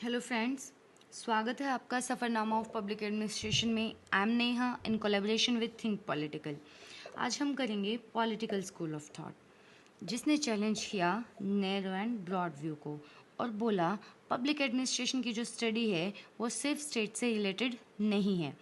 Hello friends, स्वागत है आपका सफ़रनामा ऑफ पब्लिक एडमिनिस्ट्रेशन में। I am Neha in collaboration with think political. आज हम करेंगे पॉलिटिकल स्कूल ऑफ थॉट, जिसने चैलेंज किया नैरो एंड ब्रॉड व्यू को और बोला पब्लिक एडमिनिस्ट्रेशन की जो स्टडी है वो सिर्फ स्टेट से रिलेटेड नहीं है।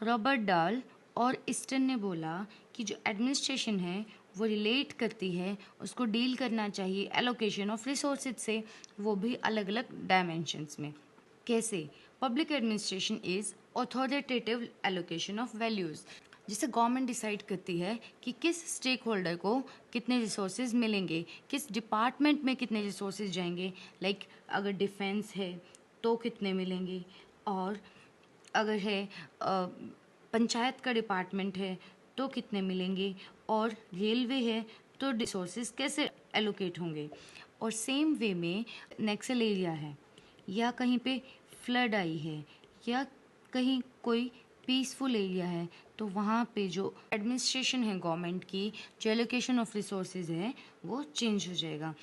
रॉबर्ट डाल और ईस्टन ने बोला कि जो एडमिनिस्ट्रेशन है वो रिलेट करती है, उसको डील करना चाहिए एलोकेशन ऑफ रिसोर्सेज से, वो भी अलग अलग डायमेंशंस में। कैसे? Public administration is authoritative allocation of values, जिसे गवर्नमेंट डिसाइड करती है कि किस स्टेक होल्डर को कितने रिसोर्सेज मिलेंगे, किस डिपार्टमेंट में कितने रिसोर्सेज जाएंगे। लाइक अगर डिफेंस है तो कितने मिलेंगे, और अगर है पंचायत का डिपार्टमेंट है तो कितने मिलेंगे, और रेलवे है तो रिसोर्सेज कैसे एलोकेट होंगे। और सेम वे में नेक्सल एरिया है, या कहीं पे फ्लड आई है, या कहीं कोई पीसफुल एरिया है, तो वहाँ पे जो एडमिनिस्ट्रेशन है गवर्नमेंट की, जो एलोकेशन ऑफ रिसोर्सेज है वो चेंज हो जाएगा।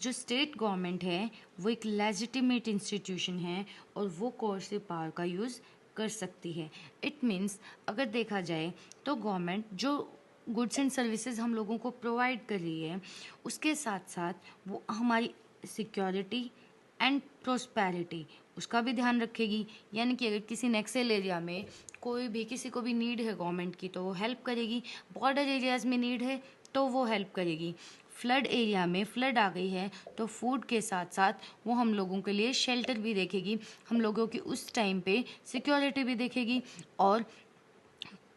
जो स्टेट गवर्नमेंट है वो एक लेजिटिमेट इंस्टीट्यूशन है और वो कोर्सिव पावर का यूज़ कर सकती है। इट मीन्स अगर देखा जाए तो गवर्नमेंट जो गुड्स एंड सर्विसेज हम लोगों को प्रोवाइड कर रही है, उसके साथ साथ वो हमारी सिक्योरिटी एंड प्रोस्पेरिटी उसका भी ध्यान रखेगी। यानी कि अगर किसी नेक्सल एरिया में कोई भी किसी को भी नीड है गवर्नमेंट की तो वो हेल्प करेगी, बॉर्डर एरियाज़ में नीड है तो वो हेल्प करेगी, फ्लड एरिया में फ्लड आ गई है तो फूड के साथ साथ वो हम लोगों के लिए शेल्टर भी देखेगी, हम लोगों की उस टाइम पे सिक्योरिटी भी देखेगी। और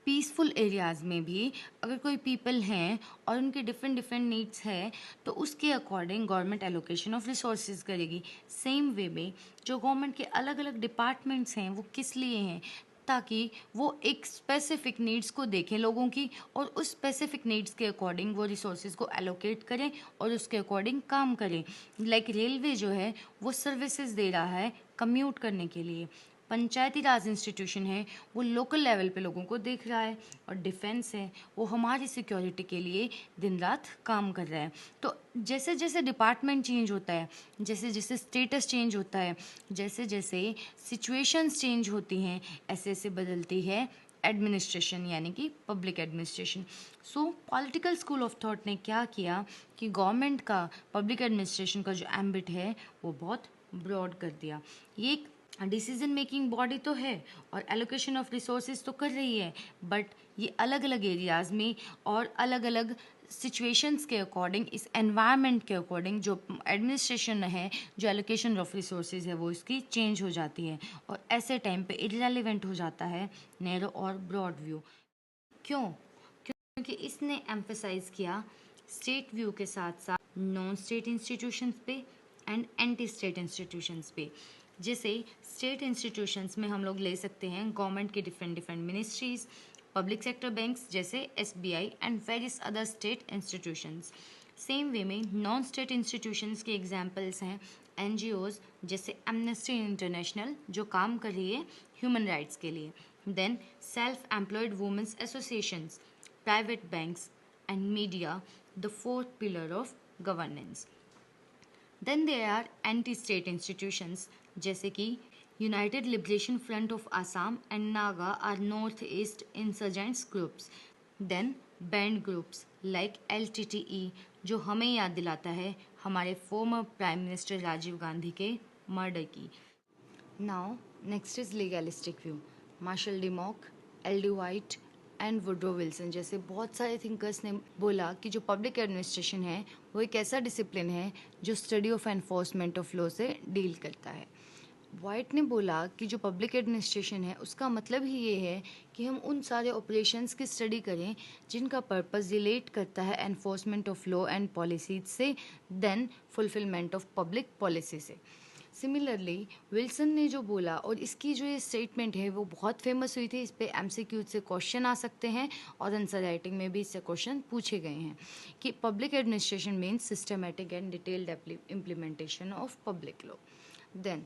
पीसफुल एरियाज़ में भी अगर कोई पीपल हैं और उनके डिफरेंट डिफरेंट नीड्स हैं तो उसके according government allocation of resources करेगी। सेम वे में जो गवर्नमेंट के अलग अलग डिपार्टमेंट्स हैं वो किस लिए हैं, ताकि वो एक स्पेसिफिक नीड्स को देखें लोगों की और उस स्पेसिफिक नीड्स के अकॉर्डिंग वो रिसोर्सेज को एलोकेट करें और उसके अकॉर्डिंग काम करें। लाइक रेलवे जो है वो सर्विसेज दे रहा है कम्यूट करने के लिए, पंचायती राज इंस्टीट्यूशन है वो लोकल लेवल पे लोगों को देख रहा है, और डिफेंस है वो हमारी सिक्योरिटी के लिए दिन रात काम कर रहा है। तो जैसे जैसे डिपार्टमेंट चेंज होता है, जैसे जैसे स्टेटस चेंज होता है, जैसे जैसे सिचुएशंस चेंज होती हैं, ऐसे ऐसे बदलती है एडमिनिस्ट्रेशन, यानी कि public administration. So political school of thought ने क्या किया कि गवर्नमेंट का पब्लिक एडमिनिस्ट्रेशन का जो एम्बिट है वो बहुत ब्रॉड कर दिया। ये एक डिसीजन मेकिंग बॉडी तो है और एलोकेशन ऑफ रिसोर्सेज तो कर रही है, बट ये अलग अलग एरियाज़ में और अलग अलग सिचुएशंस के अकॉर्डिंग, इस एनवायरनमेंट के अकॉर्डिंग जो एडमिनिस्ट्रेशन है, जो एलोकेशन ऑफ रिसोर्सेज है वो इसकी चेंज हो जाती है, और ऐसे टाइम पे इररेलेवेंट हो जाता है नैरो और ब्रॉड व्यू। क्यों? क्योंकि इसने एम्फेसाइज किया स्टेट व्यू के साथ साथ नॉन स्टेट इंस्टीट्यूशंस पे एंड एंटी स्टेट इंस्टीट्यूशंस पे। जैसे स्टेट इंस्टीट्यूशंस में हम लोग ले सकते हैं गवर्नमेंट के different different ministries, public sector banks जैसे SBI and various other state institutions. Same way में नॉन स्टेट इंस्टीट्यूशंस के एग्जांपल्स हैं एनजीओज जैसे एमनेस्टी इंटरनेशनल जो काम कर रही है ह्यूमन राइट्स के लिए, then self employed women's associations, private banks, and media, the fourth pillar of governance. Then there are anti-state institutions जैसे कि United Liberation Front of Assam and Naga are Northeast insurgents groups. Then banned groups like LTTE जो हमें याद दिलाता है हमारे former prime minister Rajiv Gandhi के murder की। Now next is legalistic view. Marshall Dimock, L D. White and Woodrow Wilson जैसे बहुत सारे थिंकर्स ने बोला कि जो पब्लिक एडमिनिस्ट्रेशन है वो एक ऐसा डिसिप्लिन है जो study of enforcement of law से डील करता है। वाइट ने बोला कि जो पब्लिक एडमिनिस्ट्रेशन है उसका मतलब ही ये है कि हम उन सारे ऑपरेशंस की स्टडी करें जिनका पर्पस रिलेट करता है enforcement of law and policies से, then fulfilment of public policy से। सिमिलरली विल्सन ने जो बोला, और इसकी जो ये स्टेटमेंट है वो बहुत फेमस हुई थी, इस पे एमसीक्यू से क्वेश्चन आ सकते हैं और आंसर राइटिंग में भी इससे क्वेश्चन पूछे गए हैं, कि public administration means systematic and detailed implementation of public law. Then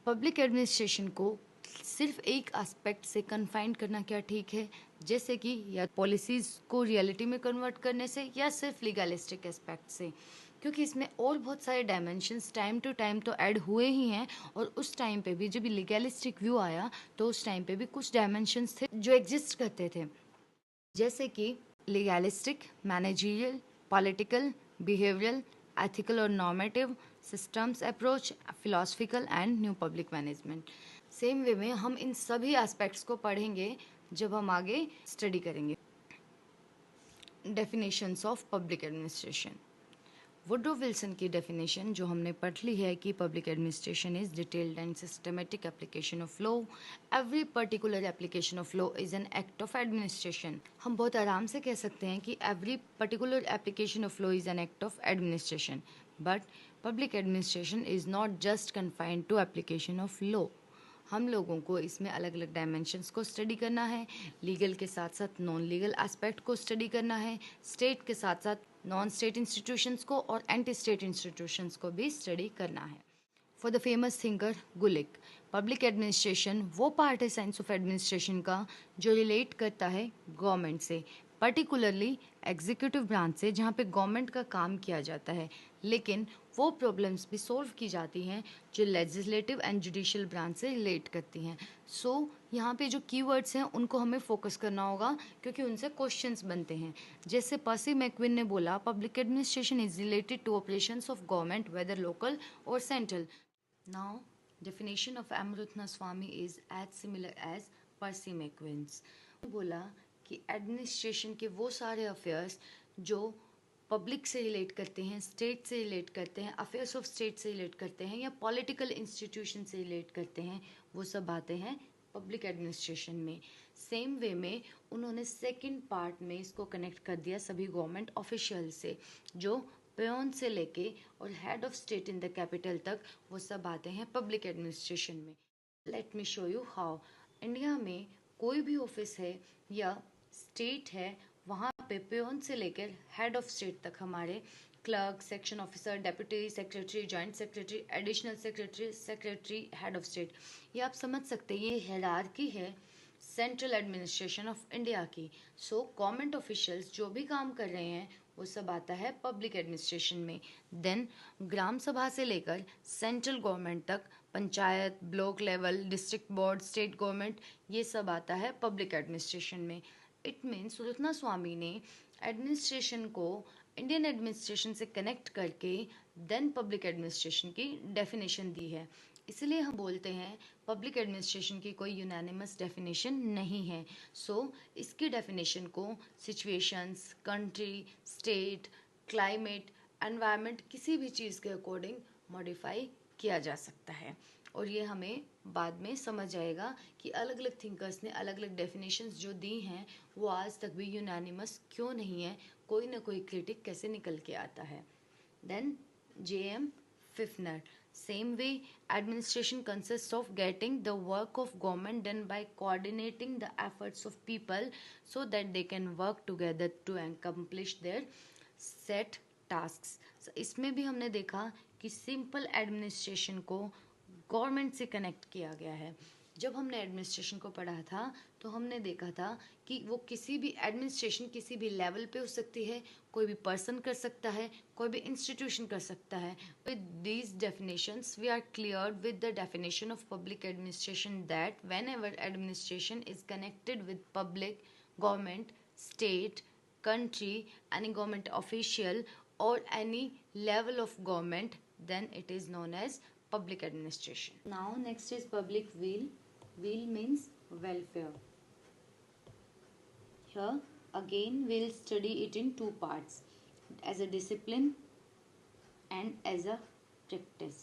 public administration को सिर्फ एक एस्पेक्ट से कन्फाइंड करना क्या ठीक है, जैसे कि या पॉलिसीज़ को रियलिटी में कन्वर्ट करने से या सिर्फ लीगलिस्टिक एस्पेक्ट से। क्योंकि इसमें और बहुत सारे डायमेंशंस टाइम टू टाइम तो ऐड हुए ही हैं, और उस टाइम पे भी जब लीगलिस्टिक व्यू आया तो उस टाइम पे भी कुछ डायमेंशंस थे जो एग्जिस्ट करते थे, जैसे कि legalistic, managerial, political, behavioural, ethical और normative, systems approach, philosophical and new public management. Same way में हम इन सभी एस्पेक्ट्स को पढ़ेंगे जब हम आगे स्टडी करेंगे। Definitions of public administration. Woodrow Wilson की डेफिनेशन जो हमने पढ़ ली है कि public administration is detailed and systematic application of law. Every particular application of law is an act of administration. हम बहुत आराम से कह सकते हैं कि every particular application of law is an act of administration, but public administration is not just confined to application of law. हम लोगों को इसमें अलग अलग डायमेंशंस को स्टडी करना है, लीगल के साथ साथ नॉन लीगल एस्पेक्ट को स्टडी करना है, स्टेट के साथ साथ नॉन स्टेट इंस्टीट्यूशंस को और एंटी स्टेट इंस्टीट्यूशंस को भी स्टडी करना है। For the famous thinker Gulik, public administration वो पार्ट है साइंस ऑफ एडमिनिस्ट्रेशन का जो रिलेट करता है गवर्नमेंट से, पर्टिकुलरली एग्जीक्यूटिव ब्रांच से जहाँ पे गवर्नमेंट का काम किया जाता है, लेकिन वो प्रॉब्लम्स भी सॉल्व की जाती हैं जो लेजिस्लेटिव एंड जुडिशियल ब्रांच से रिलेट करती हैं। सो यहाँ पे जो कीवर्ड्स हैं उनको हमें फोकस करना होगा क्योंकि उनसे क्वेश्चंस बनते हैं। जैसे पर्सी मैक्विन ने बोला, public administration is related to operations of government whether local और central. Now definition of M. Swami is as similar as Percy McQueen's। बोला कि एडमिनिस्ट्रेशन के वो सारे अफेयर्स जो पब्लिक से रिलेट करते हैं, स्टेट से रिलेट करते हैं, अफेयर्स ऑफ स्टेट से रिलेट करते हैं या पॉलिटिकल इंस्टीट्यूशन से रिलेट करते हैं, वो सब आते हैं पब्लिक एडमिनिस्ट्रेशन में। सेम वे में उन्होंने सेकंड पार्ट में इसको कनेक्ट कर दिया सभी गवर्नमेंट ऑफिशियल से, जो पेयोन से लेके और head of state in the capital तक वो सब आते हैं पब्लिक एडमिनिस्ट्रेशन में। Let me show you how. India में कोई भी ऑफिस है या स्टेट है, वहाँ पे पेयोन से लेकर हेड ऑफ स्टेट तक हमारे clerk, section officer, deputy secretary, joint secretary, additional secretary, secretary, head of state, ये आप समझ सकते हैं ये हायरार्की है सेंट्रल एडमिनिस्ट्रेशन ऑफ इंडिया की। सो गवर्नमेंट ऑफिशियल्स जो भी काम कर रहे हैं वो सब आता है पब्लिक एडमिनिस्ट्रेशन में। देन ग्राम सभा से लेकर सेंट्रल गवर्नमेंट तक, panchayat, block level, district board, state government, ये सब आता है पब्लिक एडमिनिस्ट्रेशन में। इट मीन्स सुलक्षणा स्वामी ने एडमिनिस्ट्रेशन को इंडियन एडमिनिस्ट्रेशन से कनेक्ट करके देन पब्लिक एडमिनिस्ट्रेशन की डेफिनेशन दी है। इसलिए हम बोलते हैं पब्लिक एडमिनिस्ट्रेशन की कोई यूनानिमस डेफिनेशन नहीं है। सो इसकी डेफिनेशन को situations, country, state, climate, environment, किसी भी चीज़ के अकॉर्डिंग मॉडिफाई किया जा सकता है। और ये हमें बाद में समझ आएगा कि अलग अलग थिंकर्स ने अलग अलग डेफिनेशंस जो दी हैं वो आज तक भी यूनानिमस क्यों नहीं है, कोई ना कोई क्रिटिक कैसे निकल के आता है। Then J.M. Fifner, same way administration consists of getting the work of government done by coordinating the efforts of people so that they can work together to accomplish their set tasks। इसमें भी हमने देखा कि simple administration को government से connect किया गया है। जब हमने एडमिनिस्ट्रेशन को पढ़ा था तो हमने देखा था कि वो किसी भी एडमिनिस्ट्रेशन किसी भी लेवल पे हो सकती है, कोई भी पर्सन कर सकता है, कोई भी इंस्टीट्यूशन कर सकता है। With these definitions we are cleared with the definition of public administration that whenever administration is connected with public, government, state, country, any government official or any level of government, then it is known as public administration. Now next is public will. Will means welfare. Here again we'll study it in two parts, as a discipline and as a practice.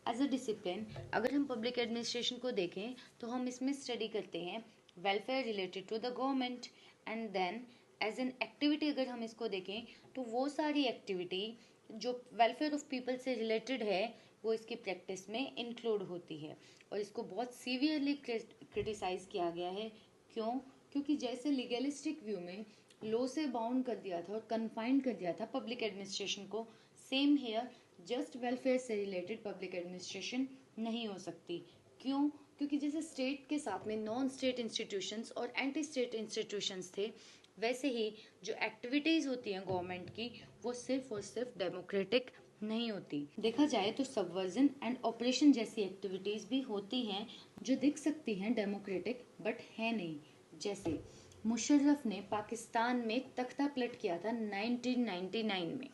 As a discipline, अगर हम public administration को देखें तो हम इसमें study करते हैं welfare related to the government, and then as an activity अगर हम इसको देखें तो वो सारी एक्टिविटी जो वेलफेयर ऑफ पीपल से रिलेटेड है वो इसकी प्रैक्टिस में इंक्लूड होती है। और इसको बहुत सीवियरली क्रिटिसाइज किया गया है। क्यों? क्योंकि जैसे लीगलिस्टिक व्यू में लॉ से बाउंड कर दिया था और कन्फाइंड कर दिया था पब्लिक एडमिनिस्ट्रेशन को, सेम हेयर जस्ट वेलफेयर से रिलेटेड पब्लिक एडमिनिस्ट्रेशन नहीं हो सकती। क्यों? क्योंकि जैसे स्टेट के साथ में नॉन स्टेट इंस्टीट्यूशंस और एंटी स्टेट इंस्टीट्यूशंस थे, वैसे ही जो एक्टिविटीज़ होती हैं गवर्नमेंट की वो सिर्फ और सिर्फ डेमोक्रेटिक नहीं होती। देखा जाए तो सबवर्जन एंड ऑपरेशन जैसी एक्टिविटीज़ भी होती हैं जो दिख सकती हैं डेमोक्रेटिक बट है नहीं। जैसे मुशर्रफ ने पाकिस्तान में तख्ता पलट किया था 1999 में।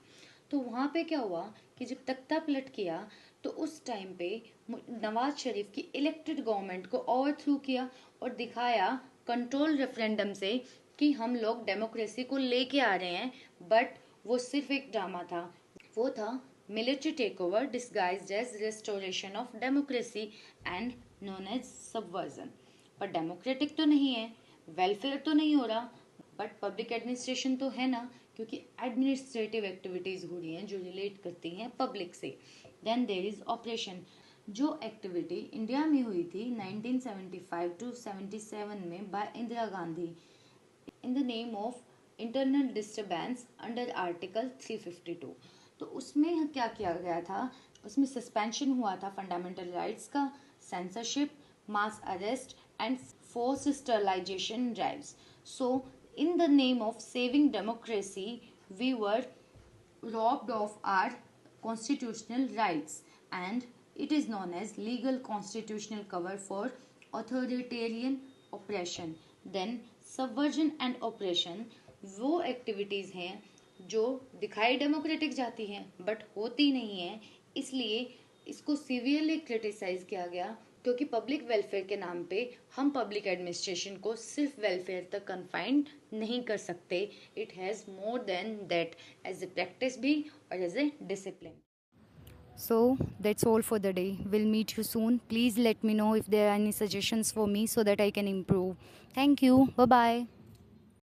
तो वहाँ पे क्या हुआ कि जब तख्ता पलट किया तो उस टाइम पे नवाज शरीफ की इलेक्टेड गवर्नमेंट को ओवरथ्रू किया और दिखाया कंट्रोल रेफरेंडम से कि हम लोग डेमोक्रेसी को लेके आ रहे हैं। बट वो सिर्फ एक ड्रामा था। वो था military takeover disguised as restoration of democracy and known as subversion। पर डेमोक्रेटिक तो नहीं है, वेलफेयर तो नहीं हो रहा, बट पब्लिक एडमिनिस्ट्रेशन तो है ना, क्योंकि एडमिनिस्ट्रेटिव एक्टिविटीज हो रही हैं जो रिलेट करती हैं पब्लिक से। Then there is operation. जो एक्टिविटी इंडिया में हुई थी 1975 टू 77 में by Indira Gandhi in the name of internal disturbance under article 352। तो उसमें क्या किया गया था, उसमें सस्पेंशन हुआ था फंडामेंटल राइट्स का, censorship, mass arrest and force sterilisation drives. So in the name of saving democracy we were robbed of our constitutional rights, and it is known as legal constitutional cover for authoritarian oppression। Then subversion and oppression वो activities हैं जो दिखाई democratic जाती हैं but होती नहीं है, इसलिए इसको सीवियरली क्रिटिसाइज किया गया, क्योंकि पब्लिक वेलफेयर के नाम पे हम पब्लिक एडमिनिस्ट्रेशन को सिर्फ वेलफेयर तक कन्फाइंड नहीं कर सकते। It has more than that as a practice भी और as a discipline. So that's all for the day. We'll meet you soon. Please let me know if there are any suggestions for me so that I can improve. Thank you. Bye bye.